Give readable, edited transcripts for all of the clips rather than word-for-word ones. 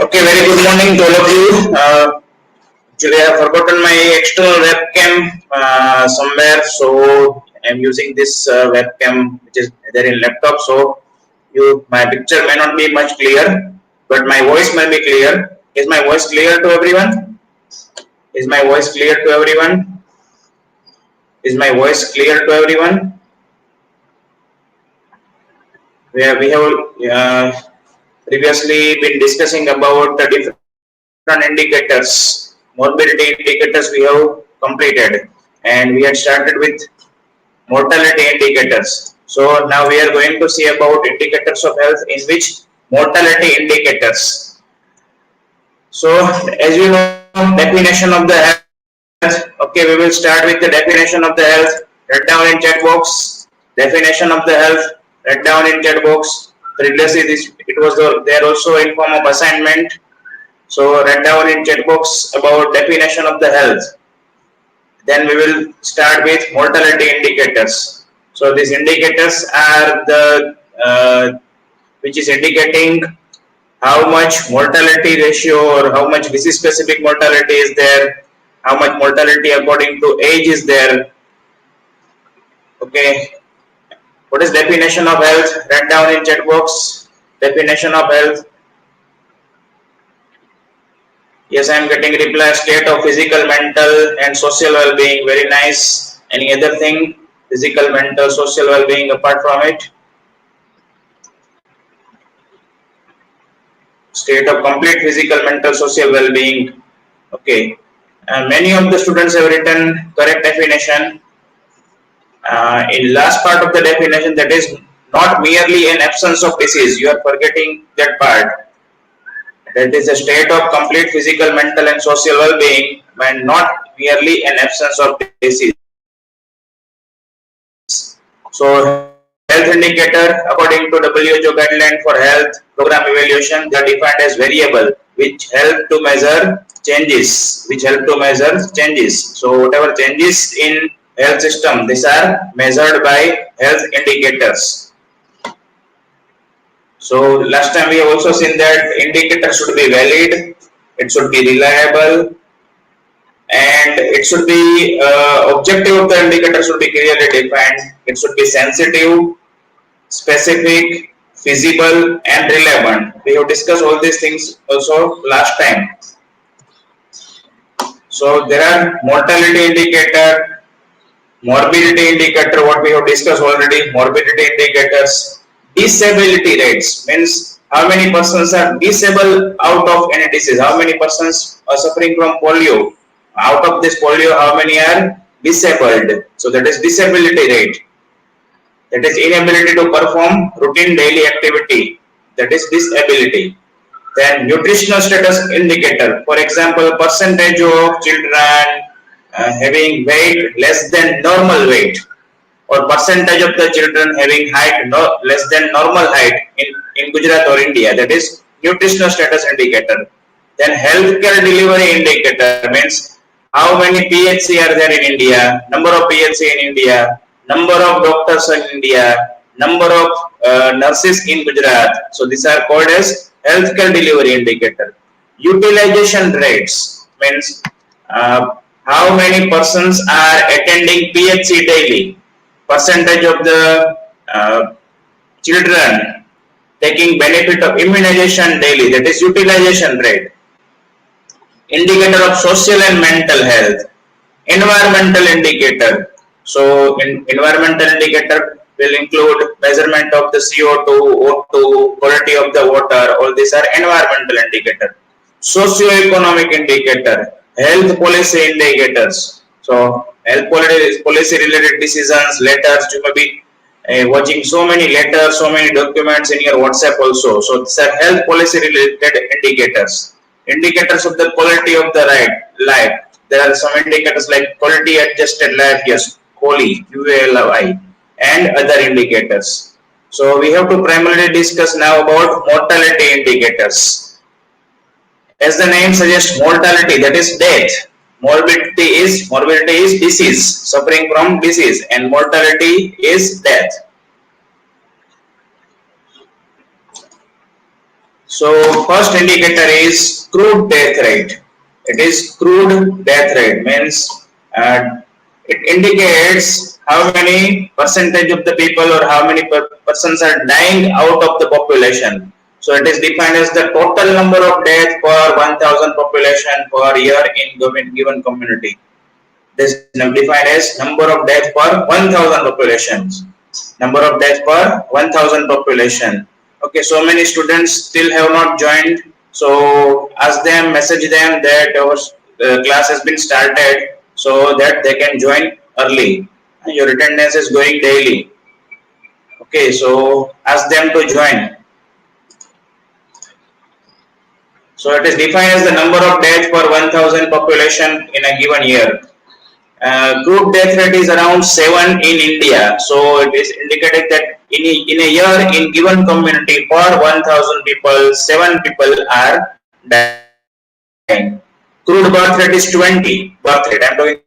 Okay, very good morning to all of you. Actually, I have forgotten my external webcam somewhere, so I'm using this webcam which is there in laptop. So my picture may not be much clear, but my voice may be clear. Is my voice clear to everyone? Is my voice clear to everyone? Is my voice clear to everyone? We have previously been discussing about the different indicators, morbidity indicators we have completed, and we had started with mortality indicators. So now we are going to see about indicators of health, in which mortality indicators. So as you know, definition of the health. Okay, we will start with the definition of the health. Write down in chat box. Definition of the health. Write down in chat box. Previously, it was there also in form of assignment. So write down in chat box about definition of the health. Then we will start with mortality indicators. So these indicators are the which is indicating how much mortality ratio or how much disease specific mortality is there, how much mortality according to age is there. Okay, what is definition of health? Write down in chat box. Definition of health. Yes, I am getting reply. State of physical, mental and social well-being. Very nice. Any other thing? Physical, mental, social well-being apart from it? State of complete physical, mental, social well-being. Okay. Many of the students have written correct definition. In last part of the definition, that is not merely an absence of disease. You are forgetting that part. That is a state of complete physical, mental and social well-being, and not merely an absence of disease. So health indicator, according to WHO guideline for health program evaluation, they are defined as variable which help to measure changes. So whatever changes in health system, these are measured by health indicators. So last time we have also seen that indicator should be valid, it should be reliable, and it should be objective of the indicator should be clearly defined. It should be sensitive, specific, feasible and relevant. We have discussed all these things also last time. So there are mortality indicator, morbidity indicator, what we have discussed already. Morbidity indicators, disability rates means how many persons are disabled out of any disease, how many persons are suffering from polio, out of this polio how many are disabled. So that is disability rate. That is inability to perform routine daily activity, that is disability. Then nutritional status indicator, for example, percentage of children having weight less than normal weight, or percentage of the children having height less than normal height in Gujarat or India, that is nutritional status indicator. Then healthcare delivery indicator means how many PHC are there in India, number of PHC in India, number of doctors in India, number of nurses in Gujarat. So these are called as healthcare delivery indicator. Utilization rates means how many persons are attending PHC daily, percentage of the children taking benefit of immunization daily, that is utilization rate. Indicator of social and mental health. Environmental indicator. So environmental indicator will include measurement of the CO2, O2, quality of the water. All these are environmental indicator. Socio-economic indicator, health policy indicators. So health policy related decisions, letters. You may be watching so many letters, so many documents in your WhatsApp also. So these are health policy related indicators. Indicators of the quality of the life. There are some indicators like quality adjusted life, yes, QALY, QALY, and other indicators. So we have to primarily discuss now about mortality indicators. As the name suggests, mortality, that is death. Morbidity is disease, suffering from disease, and mortality is death. So first indicator is crude death rate. It is crude death rate means uh, it indicates how many percentage of the people or how many persons are dying out of the population. So it is defined as the total number of deaths per 1000 population per year in given community. This is defined as number of deaths per 1000 populations. Number of deaths per 1000 population. Okay, so many students still have not joined. So ask them, message them that our class has been started so that they can join early. Your attendance is going daily. Okay, so ask them to join. So it is defined as the number of deaths per 1000 population in a given year. Group death rate is around 7 in India. So it is indicated that in a year in given community per 1000 people, 7 people are dying. Crude birth rate is 20. Birth rate. I am talking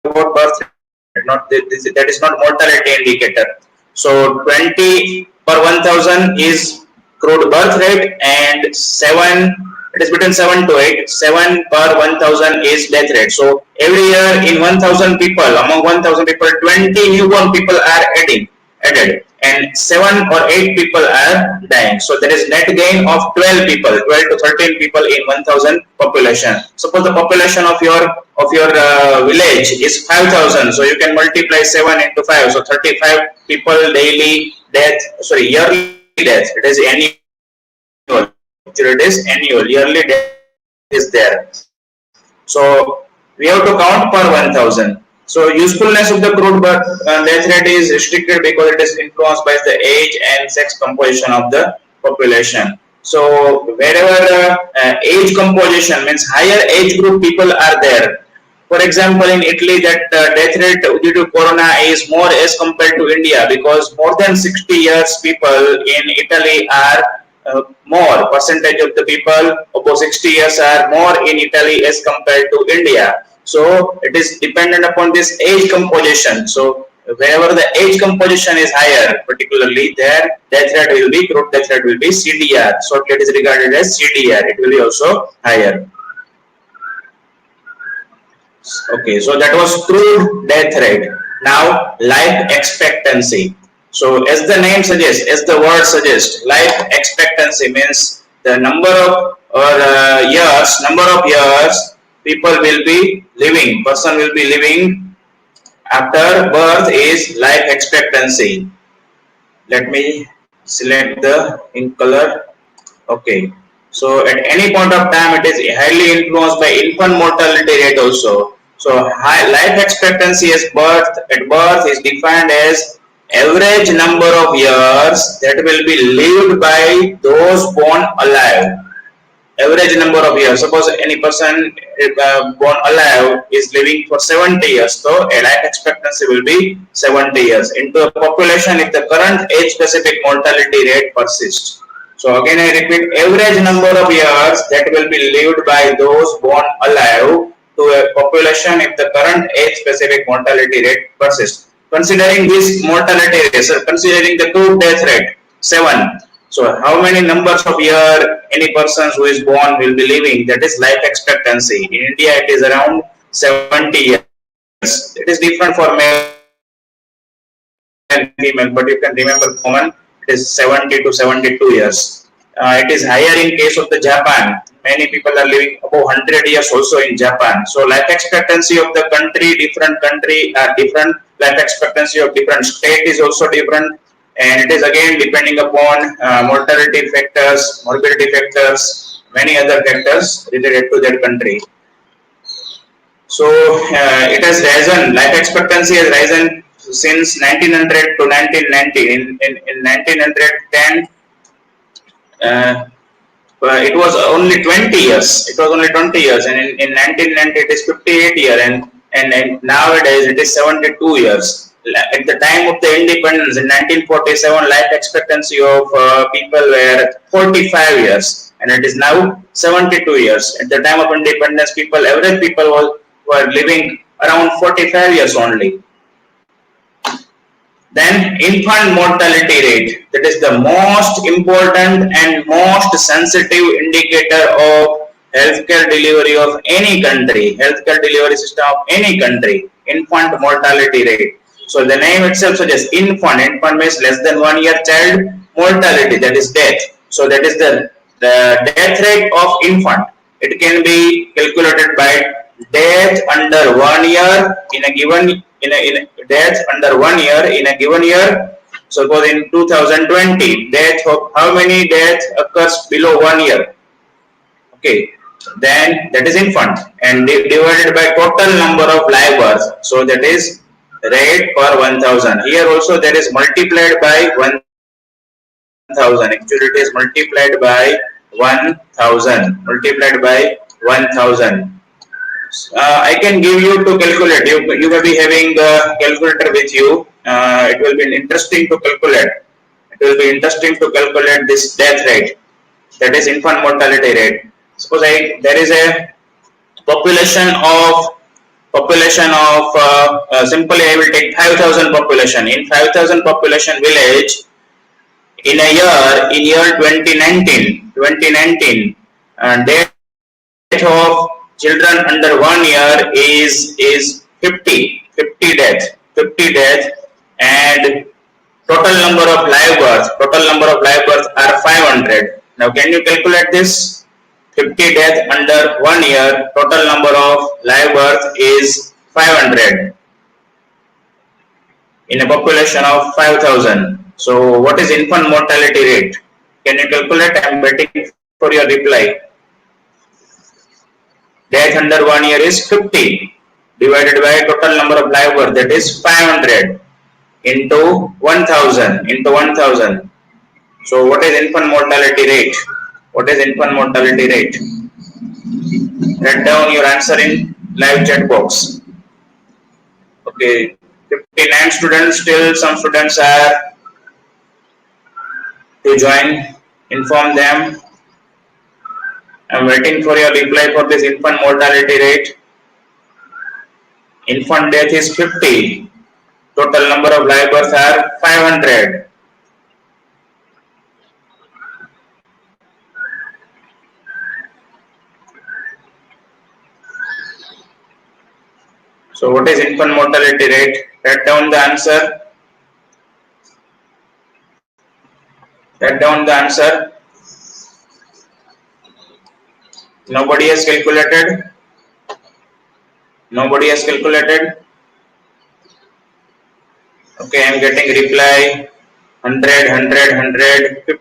about birth rate. Not that is not mortality indicator. So 20 per 1000 is crude birth rate and 7. It is between 7 to 8. 7 per 1000 is death rate. So every year in 1000 people, among 1000 people, 20 newborn people are added and 7 or 8 people are dying. So there is net gain of 12 people, 12 to 13 people in 1000 population. Suppose the population of your village is 5000, so you can multiply 7 into 5, so 35 people daily death, sorry, yearly death. It is annual. It is annual, yearly death is there. So we have to count per 1000. So usefulness of the crude death rate is restricted because it is influenced by the age and sex composition of the population. So wherever age composition means higher age group people are there. For example, in Italy, that death rate due to corona is more as compared to India because more than 60 years people in Italy are more percentage of the people above 60 years are more in Italy as compared to India. So it is dependent upon this age composition. So wherever the age composition is higher, particularly there death rate will be crude death rate will be CDR. So it is regarded as CDR. It will be also higher. Okay, so that was crude death rate. Now life expectancy. So as the name suggests, as the word suggests, life expectancy means the number of years people will be living, person will be living after birth is life expectancy. Let me select the in color. Okay. So at any point of time, it is highly influenced by infant mortality rate also. So high life expectancy at birth is defined as average number of years that will be lived by those born alive. Average number of years. Suppose any person born alive is living for 70 years, so a life expectancy will be 70 years. Into a population, if the current age-specific mortality rate persists. So again, I repeat, average number of years that will be lived by those born alive to a population if the current age-specific mortality rate persists. Considering this mortality rate, so considering the crude death rate, 7. So how many numbers of year any person who is born will be living? That is life expectancy. In India, it is around 70 years. It is different for male and female, but you can remember common. It is 70 to 72 years. It is higher in case of the Japan. Many people are living above 100 years also in Japan. So life expectancy of the country, different country are different. Life expectancy of different state is also different. And it is again depending upon mortality factors, morbidity factors, many other factors related to that country. So it has risen, life expectancy has risen since 1900 to 1990. In 1910, it was only 20 years. It was only 20 years, and in 1990 it is 58 years, and nowadays it is 72 years. At the time of the independence in 1947, life expectancy of people were 45 years, and it is now 72 years. At the time of independence, average people were living around 45 years only. Then infant mortality rate, that is the most important and most sensitive indicator of healthcare delivery of any country, healthcare delivery system of any country, infant mortality rate. So the name itself suggests infant, infant means less than 1 year child, mortality, that is death. So that is the death rate of infant. It can be calculated by death under 1 year in a given in a death under 1 year in a given year. Suppose in 2020, death of how many deaths occurs below 1 year? Okay, then that is infant and divided by total number of live births. So that is rate per 1000. Here also there is multiplied by 1000. Actually, it is multiplied by 1000. Multiplied by 1000. I can give you to calculate. You may be having the calculator with you. It will be interesting to calculate. It will be interesting to calculate this death rate. That is infant mortality rate. Suppose there is a population of simply I will take 5,000 population. In 5,000 population village, in year 2019, death of children under 1 year is 50 deaths, and total number of live births are 500. Now can you calculate this? 50 deaths under 1 year, total number of live births is 500 in a population of 5,000. So what is infant mortality rate? Can you calculate? I am waiting for your reply. Death under 1 year is 50 divided by total number of live birth, that is 500 into 1000. So what is infant mortality rate? What is infant mortality rate? Write down your answer in live chat box. Okay, 59 students, still some students are to join. Inform them. I am waiting for your reply for this infant mortality rate. Infant death is 50. Total number of live births are 500. So what is infant mortality rate? Write down the answer. Write down the answer. Nobody has calculated. Nobody has calculated. Okay, I am getting reply 100,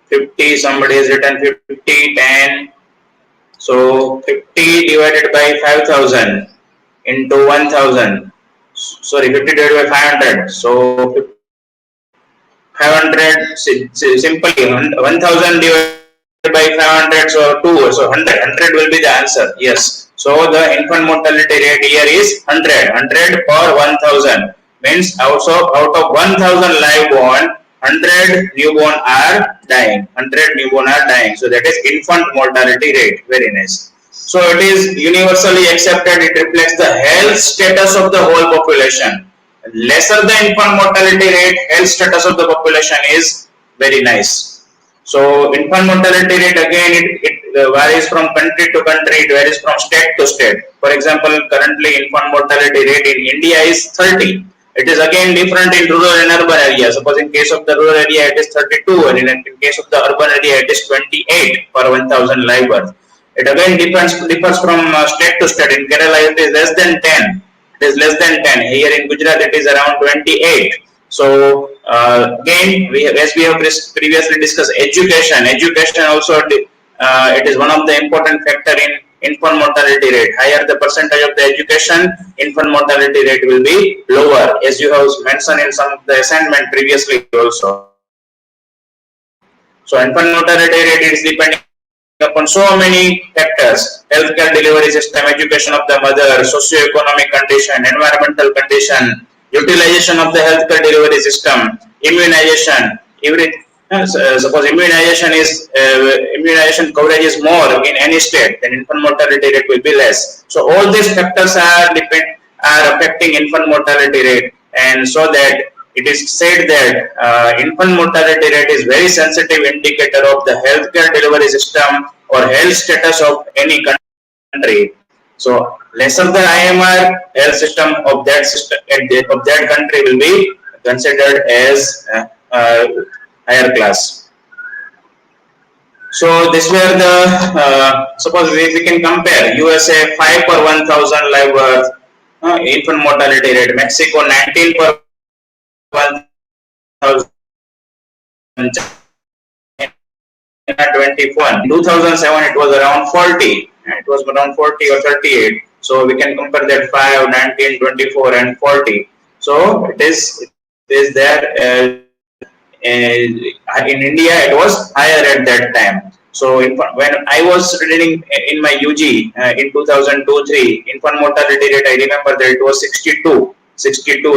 50. Somebody has written 50, 10. So 50 divided by 5,000 into 1,000. Sorry, 50 divided by 500. So 500 simply 1,000 divided by 500, so 2, so 100 will be the answer. Yes, so the infant mortality rate here is 100 per 1000, means also out of 1000 live born, 100 newborn are dying. So that is infant mortality rate. Very nice. So it is universally accepted. It reflects the health status of the whole population. Lesser the infant mortality rate, health status of the population is very nice. So infant mortality rate, again, it varies from country to country, it varies from state to state. For example, currently infant mortality rate in India is 30. It is again different in rural and urban areas. Suppose in case of the rural area it is 32, and in case of the urban area it is 28 per 1000 live birth. It again differs from state to state. In Kerala it is less than 10. It is less than 10. Here in Gujarat it is around 28. So again, as we have previously discussed, education also it is one of the important factor in infant mortality rate. Higher the percentage of the education, infant mortality rate will be lower, as you have mentioned in some of the assignment previously also. So infant mortality rate is depending upon so many factors: healthcare delivery system, education of the mother, socio-economic condition, environmental condition, utilization of the healthcare delivery system, immunization. Suppose immunization coverage is more in any state, then infant mortality rate will be less. So all these factors are affecting infant mortality rate, and so that it is said that infant mortality rate is very sensitive indicator of the healthcare delivery system or health status of any country. So lesser the IMR, health system of that system of that country will be considered as higher class. So this were the suppose we can compare USA 5 per 1,000 live birth infant mortality rate, Mexico 19 per 1,000, China 21. In 2007 it was around 40. It was around 40 or 38. So we can compare that 5, 19, 24 and 40. So it is there. In India it was higher at that time. So when I was reading in my UG in 2002-3 infant mortality rate, I remember that it was 62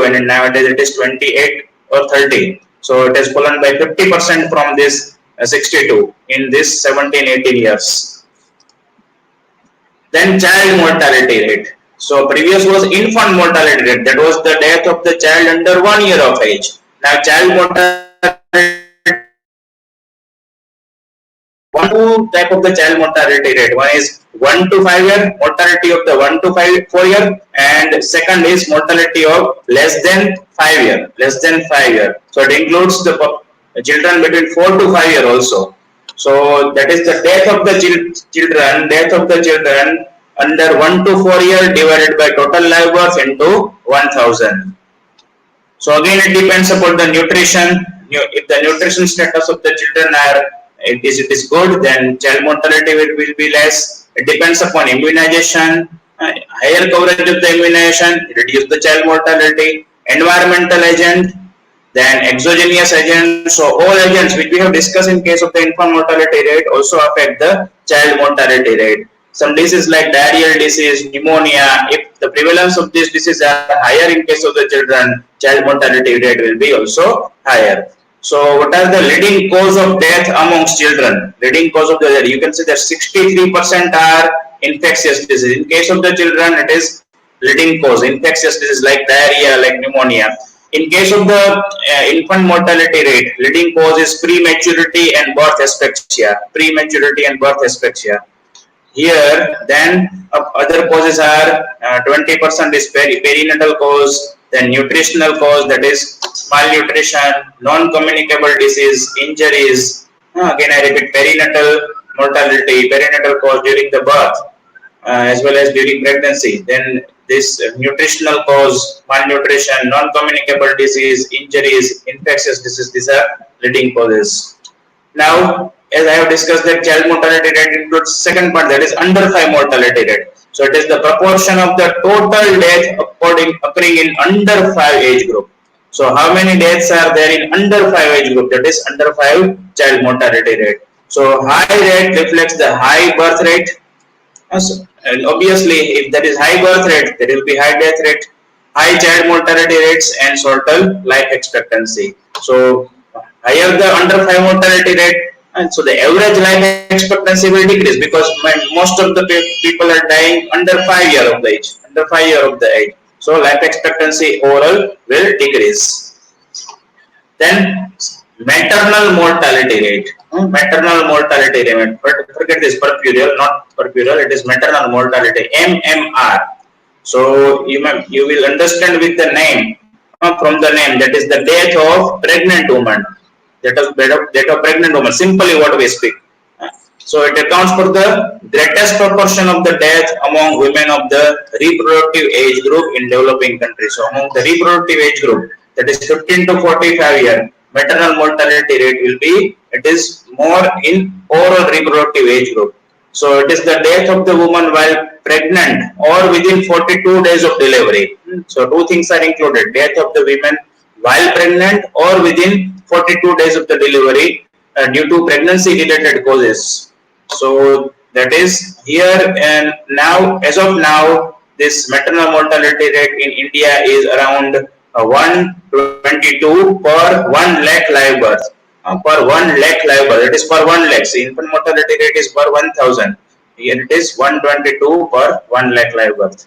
and nowadays it is 28 or 30. So it has fallen by 50% from this 62 in this 17-18 years. Then child mortality rate. So previous was infant mortality rate, that was the death of the child under 1 year of age. Now child mortality, two type of the child mortality rate. One is 1 to 5 year, mortality of the 1 to 4 year, and second is mortality of less than 5 year. So it includes the children between 4 to 5 year also. So that is the death of the children under 1 to 4 year divided by total live birth into 1,000. So again it depends upon the nutrition. If the nutrition status of the children it is good, then child mortality will be less. It depends upon immunization. Higher coverage of the immunization reduce the child mortality. Environmental agent, then exogenous agents. So all agents which we have discussed in case of the infant mortality rate also affect the child mortality rate. Some diseases like diarrheal disease, pneumonia, if the prevalence of these diseases are higher in case of the children, child mortality rate will be also higher. So what are the leading cause of death amongst children? Leading cause of death, you can see that 63% are infectious disease. In case of the children, it is leading cause, infectious disease like diarrhea, like pneumonia. In case of the infant mortality rate, leading cause is prematurity and birth asphyxia. Here, then other causes are 20% is perinatal cause, then nutritional cause, that is malnutrition, non-communicable disease, injuries. Again I repeat, perinatal mortality, perinatal cause during the birth as well as during pregnancy. Then this nutritional cause, malnutrition, non-communicable disease, injuries, infectious disease, these are leading causes. Now, as I have discussed, that child mortality rate includes second part, that is under 5 mortality rate. So it is the proportion of the total death occurring in under 5 age group. So how many deaths are there in under 5 age group? That is under 5 child mortality rate. So high rate reflects the high birth rate. And obviously, if there is high birth rate, there will be high death rate, high child mortality rates, and shorter life expectancy. So higher the under 5 mortality rate, and so the average life expectancy will decrease because most of the people are dying under 5 year of the age. So life expectancy overall will decrease. Then maternal mortality rate. Maternal mortality rate. Forget this perpural, not perpural. It is maternal mortality. MMR. So you will understand with the name. From the name, that is the death of pregnant woman. Death of pregnant woman. Simply what we speak. So it accounts for the greatest proportion of the death among women of the reproductive age group in developing countries. So among the reproductive age group, that is 15 to 45 year, maternal mortality rate will be, it is more in overall reproductive age group. So it is the death of the woman while pregnant or within 42 days of delivery. So two things are included, death of the women while pregnant or within 42 days of the delivery due to pregnancy related causes. So that is here, and now as of now this maternal mortality rate in India is around 122 per 1 lakh live birth. Per 1 lakh live birth, it is per 1 lakh. So infant mortality rate is per 1,000. Here it is 122 per 1 lakh live birth.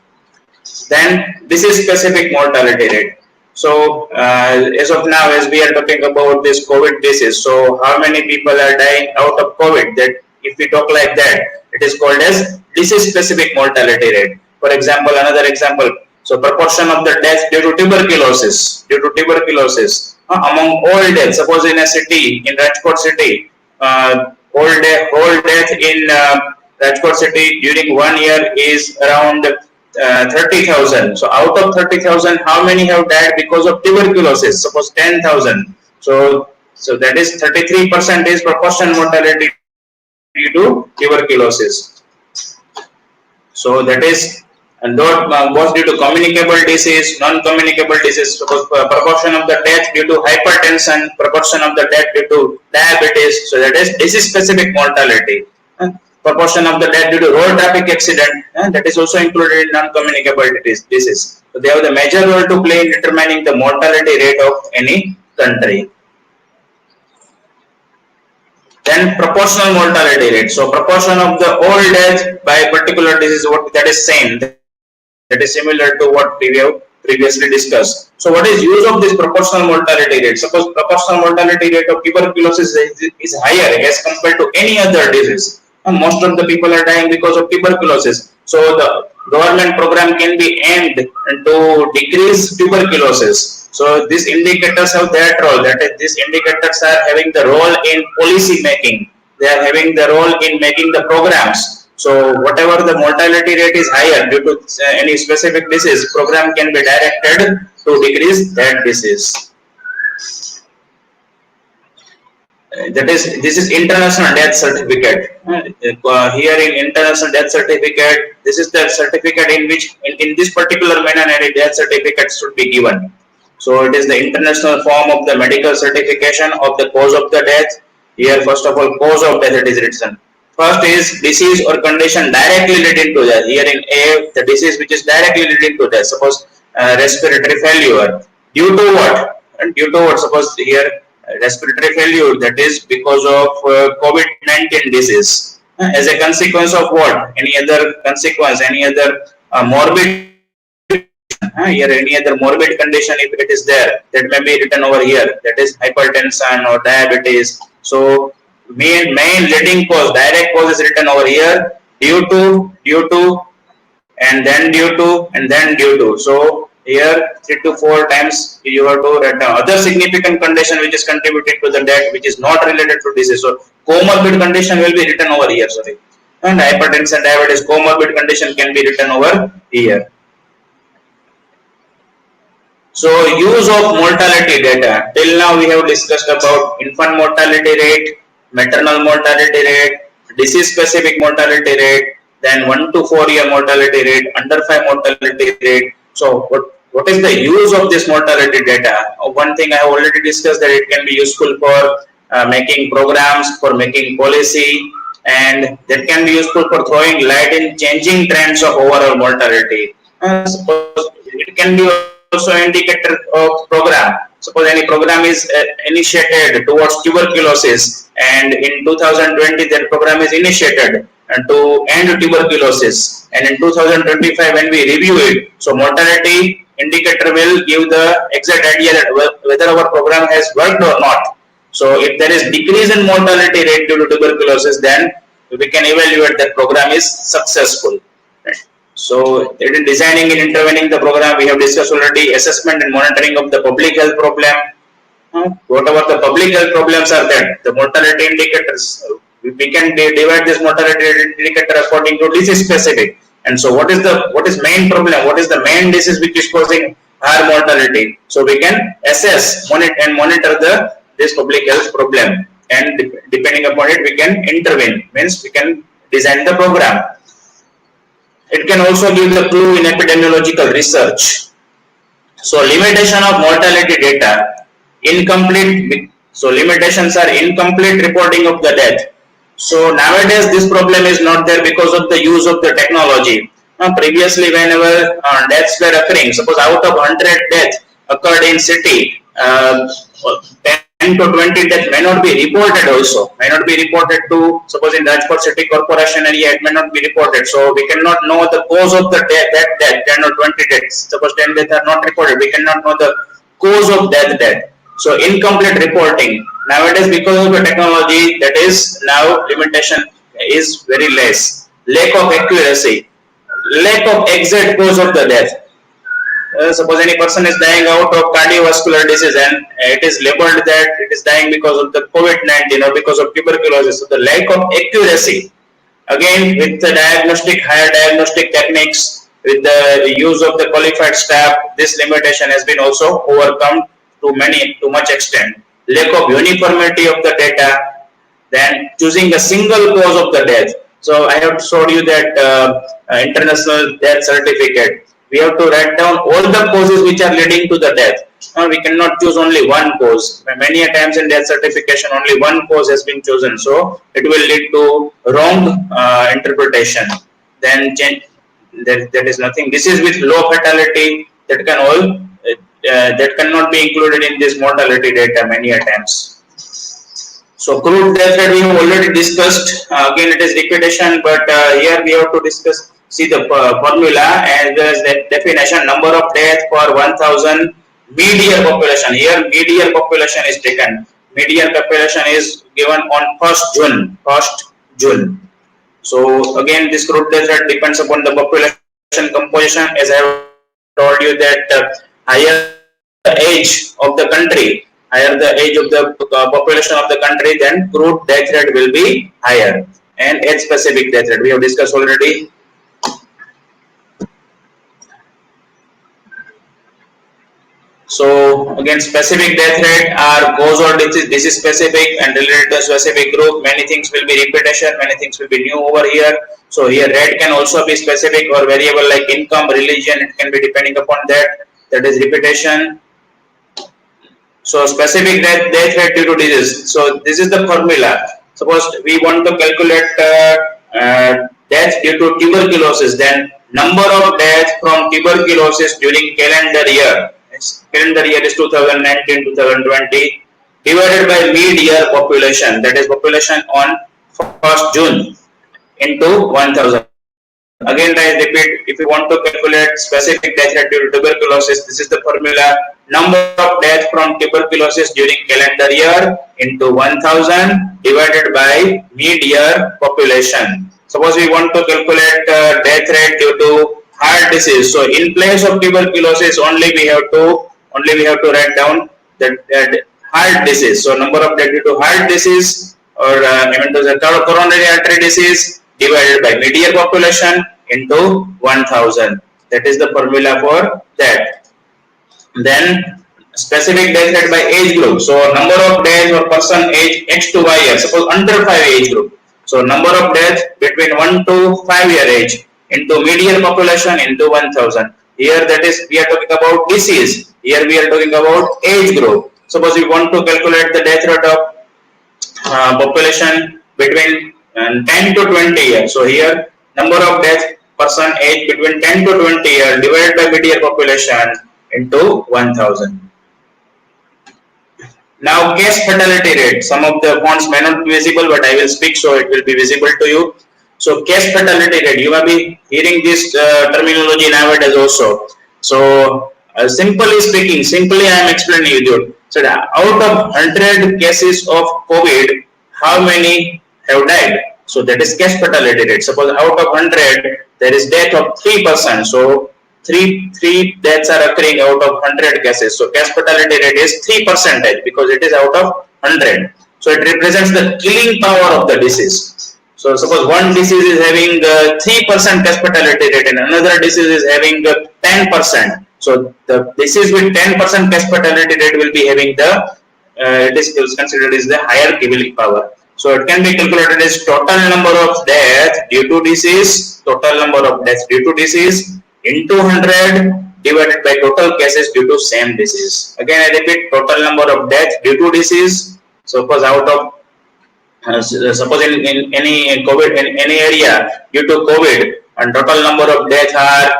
Then this is specific mortality rate. So as of now, as we are talking about this COVID disease, so how many people are dying out of COVID? That if we talk like that, it is called as disease-specific mortality rate. For example, another example. So proportion of the deaths due to tuberculosis, among all deaths. Suppose in a city, in Rajkot city, whole death in Rajkot city during 1 year is around 30,000. So out of 30,000, how many have died because of tuberculosis? Suppose 10,000. So that is 33% is proportion mortality due to tuberculosis. So that is and both due to communicable disease, non-communicable disease. Suppose proportion of the death due to hypertension, proportion of the death due to diabetes. So that is disease-specific mortality. Proportion of the death due to road traffic accident, that is also included in non-communicable disease. So they have the major role to play in determining the mortality rate of any country. Then proportional mortality rate. So proportion of the all death by a particular disease, what that is same. That is similar to what we have previously discussed. So what is use of this proportional mortality rate? Suppose proportional mortality rate of tuberculosis is higher as compared to any other disease. And most of the people are dying because of tuberculosis. So the government program can be aimed to decrease tuberculosis. So these indicators have that role. That is, these indicators are having the role in policy making. They are having the role in making the programs. So whatever the mortality rate is higher due to any specific disease, program can be directed to decrease that disease. This is international death certificate. Here in international death certificate, this is the certificate in which in this particular manner any death certificate should be given. So it is the international form of the medical certification of the cause of the death. Here first of all cause of death it is written. First is disease or condition directly leading to death. Here in A, the disease which is directly leading to death. Suppose respiratory failure. Due to what? And due to what? Suppose here respiratory failure, that is because of COVID-19 disease. As a consequence of what? Any other consequence, any other morbid here, any other morbid condition if it is there, that may be written over here. That is hypertension or diabetes. So main leading cause, direct cause is written over here. Due to, and then due to, and then due to. So here 3 to 4 times you have to write down other significant condition which is contributing to the death, which is not related to disease. So comorbid condition will be written over here. Sorry, and hypertension, diabetes, comorbid condition can be written over here. So use of mortality data. Till now we have discussed about infant mortality rate, maternal mortality rate, disease specific mortality rate, then 1 to 4 year mortality rate, under 5 mortality rate. So what is the use of this mortality data? One thing I have already discussed, that it can be useful for making programs, for making policy, and that can be useful for throwing light in changing trends of overall mortality. Suppose it can be also an indicator of program. Suppose any program is initiated towards tuberculosis, and in 2020 that program is initiated to end tuberculosis, and in 2025 when we review it, so mortality indicator will give the exact idea that whether our program has worked or not. So if there is decrease in mortality rate due to tuberculosis, then we can evaluate that program is successful. Right? So in designing and intervening the program, we have discussed already assessment and monitoring of the public health problem. Whatever the public health problems are there, the mortality indicators, we can divide this mortality indicator according to disease specific. And so what is main problem? What is the main disease which is causing higher mortality? So we can assess, monitor this public health problem, and depending upon it we can intervene. Means we can design the program. It can also give the clue in epidemiological research. So limitation of mortality data, incomplete. So limitations are incomplete reporting of the death. So nowadays this problem is not there because of the use of the technology. Previously, whenever deaths were occurring, suppose out of 100 deaths occurred in city, 10 to 20 deaths may not be reported also, may not be reported to, suppose in Rajkot City Corporation area, it may not be reported. So we cannot know the cause of the death, 10 or 20 deaths. Suppose 10 deaths are not reported, we cannot know the cause of death. So incomplete reporting. Nowadays, because of the technology, that is now limitation is very less. Lack of accuracy, lack of exact cause of the death. Suppose any person is dying out of cardiovascular disease and it is labeled that it is dying because of the COVID-19 or because of tuberculosis. So the lack of accuracy. Again, with the higher diagnostic techniques, with the use of the qualified staff, this limitation has been also overcome to much extent. Lack of uniformity of the data, then choosing a single cause of the death. So I have showed you that international death certificate. We have to write down all the causes which are leading to the death. We cannot choose only one cause. Many a times in death certification, only one cause has been chosen. So it will lead to wrong interpretation. Then that is nothing. This is with low fatality that cannot be included in this mortality data many a times. So crude death rate we have already discussed. Again, it is repetition, but here we have to see the formula as well as the definition. Number of deaths per 1000 mid-year population. Here mid-year population is taken. Mid-year population is given on 1st June. So again, this crude death rate depends upon the population composition. As I have told you that higher the age of the country, higher the age of the population of the country, then crude death rate will be higher. And age specific death rate we have discussed already. So again, specific death rate are cause or disease specific and related to a specific group. Many things will be repetition, many things will be new over here. So here rate can also be specific or variable like income, religion. It can be depending upon that. That is repetition. So specific death rate due to disease. So this is the formula. Suppose we want to calculate death due to tuberculosis, then number of deaths from tuberculosis during calendar year. Calendar year is 2019-2020 divided by mid-year population, that is population on 1st June into 1000. Again, I repeat, if you want to calculate specific death rate due to tuberculosis, this is the formula: number of deaths from tuberculosis during calendar year into 1000 divided by mid-year population. Suppose we want to calculate death rate due to heart disease. So in place of tuberculosis, only we have to write down that heart disease. So number of deaths due to heart disease or coronary artery disease divided by mid-year population into 1000. That is the formula for that. Then specific death rate by age group. So number of deaths or person age X to Y year. Suppose under 5 age group. So number of deaths between 1 to 5 year age into mid-year population into 1000. Here that is we are talking about disease. Here we are talking about age group. Suppose we want to calculate the death rate of population between 10 to 20 years. So here number of deaths person age between 10 to 20 years divided by mid-year population into 1000. Now case fatality rate. Some of the fonts may not be visible, but I will speak so it will be visible to you. So case fatality rate, you may be hearing this terminology nowadays also. So simply I am explaining you. So out of 100 cases of COVID, how many have died? So that is case fatality rate. Suppose out of 100 there is death of 3%. So three deaths are occurring out of 100 cases. So case fatality rate is 3% because it is out of 100. So it represents the killing power of the disease. So suppose one disease is having 3% case fatality rate and another disease is having 10%. So the disease with 10% case fatality rate will be having it is considered as the higher killing power. So it can be calculated as total number of deaths due to disease, into 100 divided by total cases due to same disease. Again I repeat, total number of deaths due to disease. Suppose out of suppose in any COVID in any area due to COVID and total number of deaths are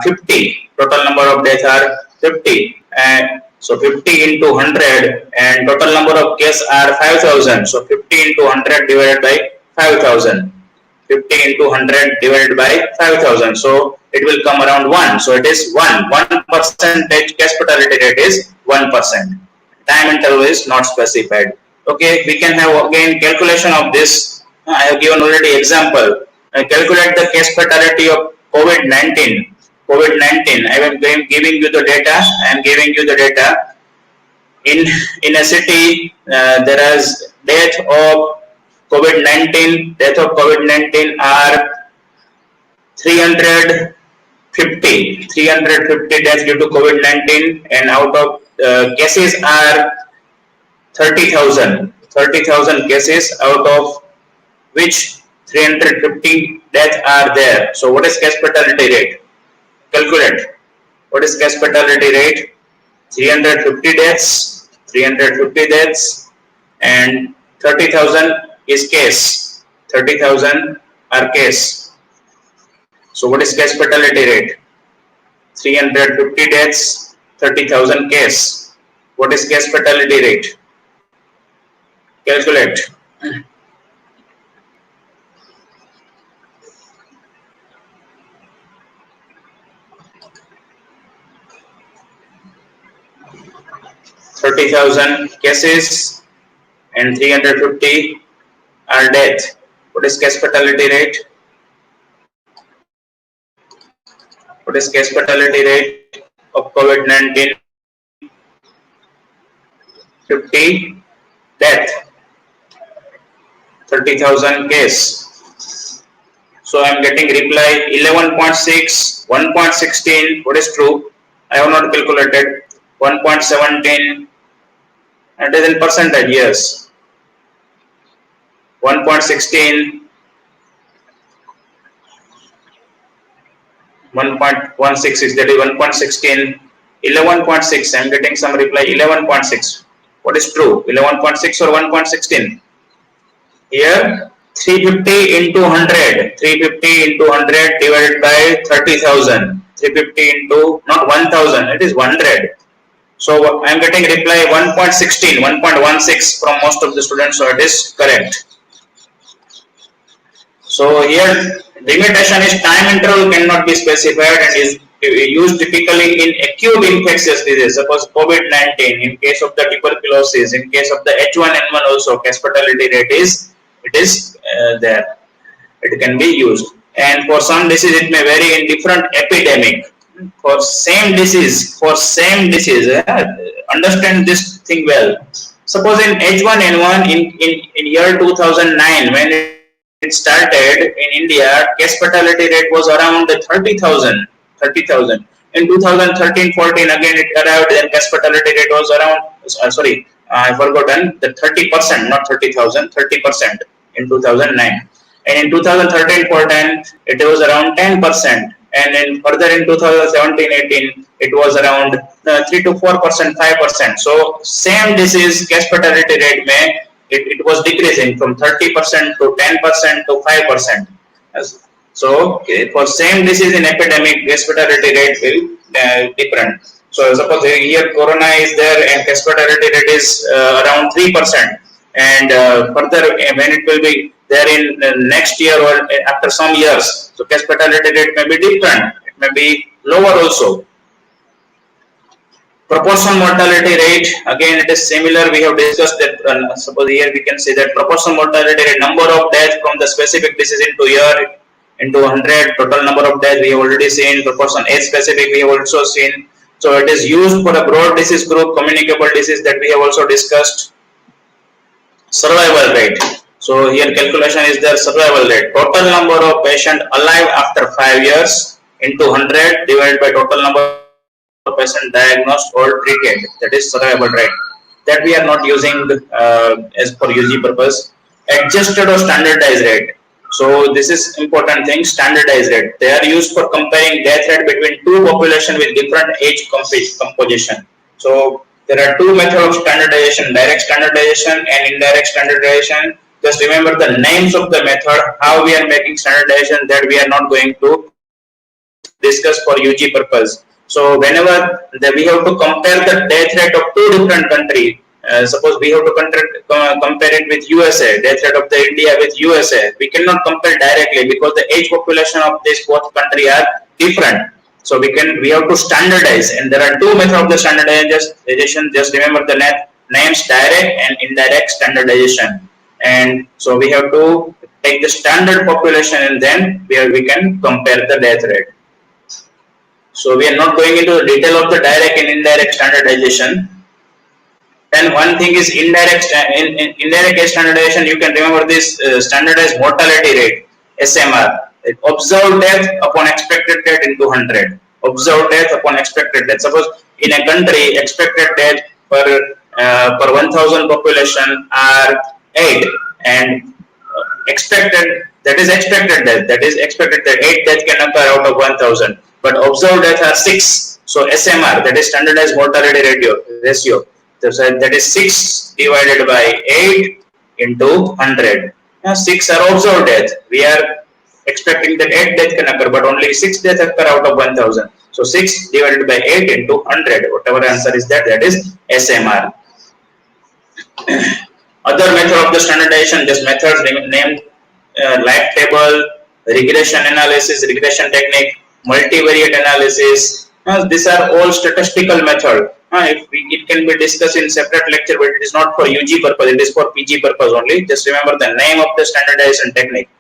50. Total number of deaths are 50. And so 50 into 100 and total number of cases are 5000. So 50 into 100 divided by 5000. 50 into 100 divided by 5000. So it will come around 1. So it is 1%. Case fatality rate is 1%. Time interval is not specified. Okay, we can have again calculation of this. I have given already example. Calculate the case fatality of COVID-19. COVID-19. I am giving you the data. I am giving you the data. In a city, there is death of COVID-19. Death of COVID-19 are 350 deaths due to COVID-19, and out of cases are 30,000 cases, out of which 350 deaths are there. So what is case fatality rate? Calculate. What is case fatality rate? 350 deaths, and 30,000 is case. 30,000 are case. So what is case fatality rate? 350 deaths, 30,000 case. What is case fatality rate? Calculate. $30,000 cases and 350 are death. What is case fatality rate? What is case fatality rate of COVID-19? 50 death, 30,000 case. So I am getting reply 11.6, 1.16. What is true? I have not calculated. 1.17. It is in percentage. Yes. 1.16. 1.166, that is 1.16, 11.6. I am getting some reply 11.6. What is true? 11.6 or 1.16? Here 350 into 100. 350 into 100 divided by 30,000. 350 into not 1,000. It is 100. So I am getting reply 1.16, 1.16 from most of the students. So it is correct. So here limitation is time interval cannot be specified and is used typically in acute infectious disease. Suppose COVID-19, in case of the tuberculosis, in case of the H1N1 also, case fatality rate is there. It can be used. And for some disease it may vary in different epidemic. For same disease, understand this thing well. Suppose in H1N1 in year 2009, when it started in India, case fatality rate was around 30,000. In 2013-14 again it arrived, then case fatality rate was around, I forgotten, the 30%, not 30,000, 30% in 2009. And in 2013-14 it was around 10%. And then further in 2017-18 it was around 3 to 4%, 5%. So same disease case fatality rate it was decreasing from 30% to 10% to 5%. So for same disease in epidemic, case fatality rate will different. So suppose here corona is there and case fatality rate is around 3%, and further when it will be there in next year or after some years, so case fatality rate may be different. It may be lower also. Proportional mortality rate, again it is similar. We have discussed that. Suppose here we can see that proportional mortality rate, number of deaths from the specific disease into year into 100. Total number of deaths we have already seen. Proportion age specific we have also seen. So it is used for a broad disease group, communicable disease, that we have also discussed. Survival rate. So here calculation is there. Survival rate, total number of patients alive after 5 years into 100 divided by total number patient diagnosed or treated, that is survival rate. That we are not using as for UG purpose. Adjusted or standardized rate. So this is important thing, standardized rate. They are used for comparing death rate between two population with different age composition. So there are two methods of standardization, direct standardization and indirect standardization. Just remember the names of the method, how we are making standardization, that we are not going to discuss for UG purpose. So whenever we have to compare the death rate of two different countries, suppose we have to compare it with USA, death rate of the India with USA, we cannot compare directly because the age population of this both country are different. So we have to standardize, and there are two methods of the standardization. Just remember the names: direct and indirect standardization. And so we have to take the standard population, and then we can compare the death rate. So we are not going into the detail of the direct and indirect standardization. And one thing is indirect standardization. You can remember this standardized mortality rate, SMR. Observed death upon expected death into 100. Observed death upon expected death. Suppose in a country expected death per 1,000 population are 8, and expected that is expected that 8 death can occur out of 1,000, but observed death are 6. So SMR, that is standardized mortality ratio. So that is 6 divided by 8 into 100. Now 6 are observed death. We are expecting that 8 death can occur, but only 6 death occur out of 1,000. So 6 divided by 8 into 100. Whatever answer is that is SMR. Other method of the standardization, just methods named life table, regression analysis, regression technique, multivariate analysis. These are all statistical method. It can be discussed in separate lecture, but it is not for UG purpose, it is for PG purpose only. Just remember the name of the standardization technique: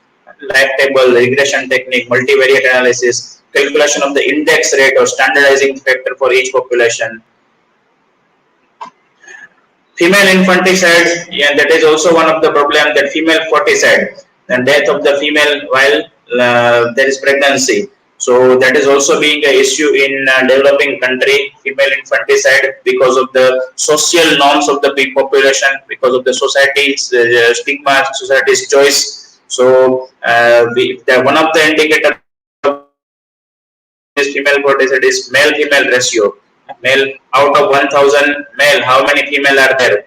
life table, regression technique, multivariate analysis, calculation of the index rate or standardizing factor for each population. Female infanticide, yeah, that is also one of the problem, that female foeticide, the death of the female while there is pregnancy. So that is also being an issue in developing country, female infanticide, because of the social norms of the big population, because of the society's stigma, society's choice. So one of the indicators of this female foeticide is male-female ratio. Male out of 1,000 male, how many female are there?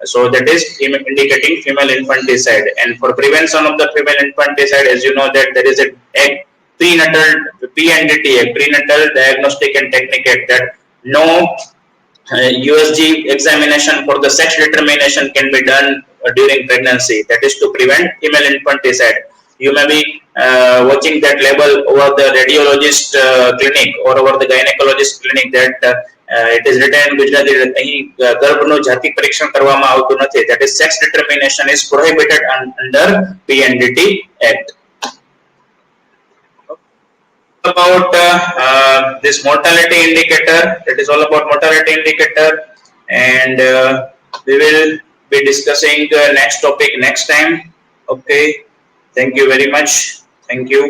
So that is indicating female infanticide. And for prevention of the female infanticide, as you know that there is a prenatal PNDT, prenatal diagnostic and technique act, that no USG examination for the sex determination can be done during pregnancy. That is to prevent female infanticide. You may be watching that label over the radiologist clinic or over the gynecologist clinic, that it is written in Gujarati that અહીં ગર્ભનું જાતિ પરીક્ષણ કરવામાં આવતું નથી. That is, sex determination is prohibited under PNDT Act. About this mortality indicator, that is all about mortality indicator, and we will be discussing next topic next time. Okay, thank you very much. Thank you.